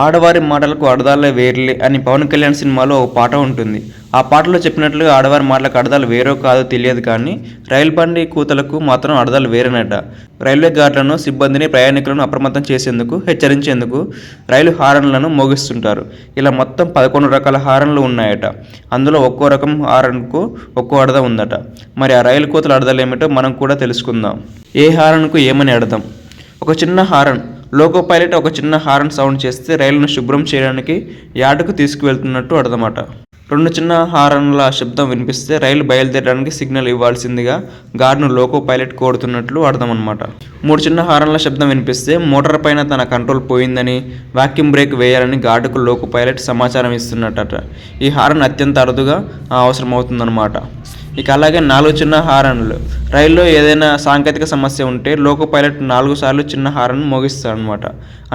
ఆడవారి మాటలకు అర్థాలే వేర్లే అని పవన్ కళ్యాణ్ సినిమాలో ఒక పాట ఉంటుంది. ఆ పాటలో చెప్పినట్లుగా ఆడవారి మాటలకు అర్థాలు వేరో కాదో తెలియదు కానీ రైలు బండి కూతలకు మాత్రం అర్థాలు వేరేనట. రైల్వే గార్డులను, సిబ్బందిని, ప్రయాణికులను అప్రమత్తం చేసేందుకు, హెచ్చరించేందుకు రైలు హారన్లను మోగిస్తుంటారు. ఇలా మొత్తం 11 రకాల హారన్లు ఉన్నాయట. అందులో ఒక్కో రకం హారన్కు ఒక్కో అర్థం ఉందట. మరి ఆ రైలు కూతల అర్థాలు ఏమిటో మనం కూడా తెలుసుకుందాం. ఏ హారన్కు ఏమని అర్థం? ఒక చిన్న హారన్. లోకో పైలట్ ఒక చిన్న హారన్ సౌండ్ చేస్తే రైలును శుభ్రం చేయడానికి యార్డుకు తీసుకువెళ్తున్నట్టు అర్థమట. 2 చిన్న హారన్ల శబ్దం వినిపిస్తే రైలు బయలుదేరడానికి సిగ్నల్ ఇవ్వాల్సిందిగా గార్డును లోకో పైలట్ కోరుతున్నట్లు అర్థం అన్నమాట. 3 చిన్న హారన్ల శబ్దం వినిపిస్తే మోటార్ పైన తన కంట్రోల్ పోయిందని, వాక్యూమ్ బ్రేక్ వేయాలని గార్డుకు లోకో పైలట్ సమాచారం ఇస్తున్నట్టట. ఈ హారన్ అత్యంత అరుదుగా అవసరమవుతుందన్నమాట. ఇక అలాగే 4 చిన్న హారన్లు. రైల్లో ఏదైనా సాంకేతిక సమస్య ఉంటే లోకో పైలట్ 4 సార్లు చిన్న హారన్ మోగిస్తాడనమాట.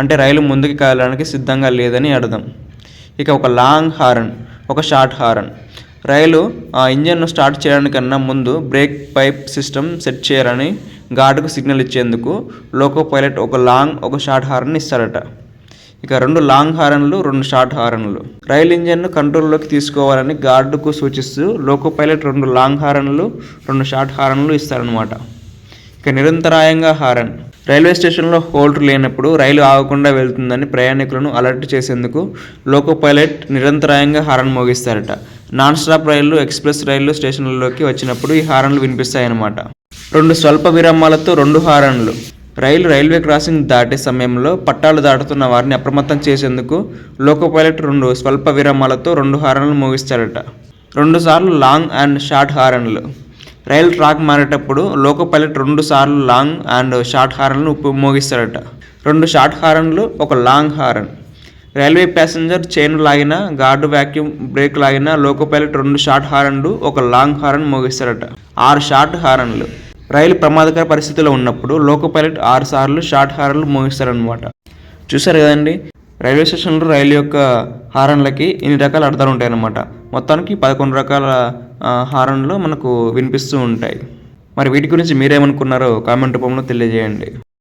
అంటే రైలు ముందుకు కదలడానికి సిద్ధంగా లేదని అర్థం. ఇక ఒక లాంగ్ హారన్, ఒక షార్ట్ హారన్. రైలు ఇంజన్ను స్టార్ట్ చేయడానికన్నా ముందు బ్రేక్ పైప్ సిస్టమ్ సెట్ చేయాలని గార్డుకు సిగ్నల్ ఇచ్చేందుకు లోకో పైలట్ ఒక లాంగ్, ఒక షార్ట్ హారన్ ఇస్తాడట. ఇక 2 లాంగ్ హారన్లు, 2 షార్ట్ హారన్లు. రైలు ఇంజన్ను కంట్రోల్లోకి తీసుకోవాలని గార్డుకు సూచిస్తూ లోకో పైలట్ 2 లాంగ్ హారన్లు, 2 షార్ట్ హారన్లు ఇస్తారనమాట. ఇక నిరంతరాయంగా హారన్. రైల్వే స్టేషన్లో హోల్డ్ లేనప్పుడు రైలు ఆగకుండా వెళ్తుందని ప్రయాణికులను అలర్ట్ చేసేందుకు లోకో పైలట్ నిరంతరాయంగా హారన్ మోగిస్తారట. నాన్ స్టాప్ రైళ్లు, ఎక్స్ప్రెస్ రైళ్లు స్టేషన్లలోకి వచ్చినప్పుడు ఈ హారన్లు వినిపిస్తాయన్నమాట. 2 స్వల్ప విరామాలతో 2 హారన్లు. రైల్వే క్రాసింగ్ దాటే సమయంలో పట్టాలు దాటుతున్న వారిని అప్రమత్తం చేసేందుకు లోకో పైలట్ 2 స్వల్ప విరామాలతో 2 హారన్లు మోగిస్తాడట. 2 సార్లు లాంగ్ అండ్ షార్ట్ హారన్లు. రైలు ట్రాక్ మారేటప్పుడు లోకో పైలట్ 2 సార్లు లాంగ్ అండ్ షార్ట్ హారన్లు మోగిస్తాడట. 2 షార్ట్ హారన్లు, ఒక long horn. Railway passenger chain లాగినా, గార్డు వాక్యూమ్ బ్రేక్ లాగినా లోకో పైలట్ 2 షార్ట్ హారన్లు, ఒక లాంగ్ హారన్ మోగిస్తాడట. 6 షార్ట్ హారన్లు. రైలు ప్రమాదకర పరిస్థితిలో ఉన్నప్పుడు లోకో పైలట్ 6 సార్లు షార్ట్ హారన్లు మోగిస్తారనమాట. చూసారు కదండి, రైల్వే స్టేషన్లో రైలు యొక్క హారన్లకి ఇన్ని రకాల అర్థాలు ఉంటాయన్నమాట. మొత్తానికి 11 రకాల హారన్లు మనకు వినిపిస్తూ ఉంటాయి. మరి వీటి గురించి మీరేమనుకున్నారో కామెంట్ రూపంలో తెలియజేయండి.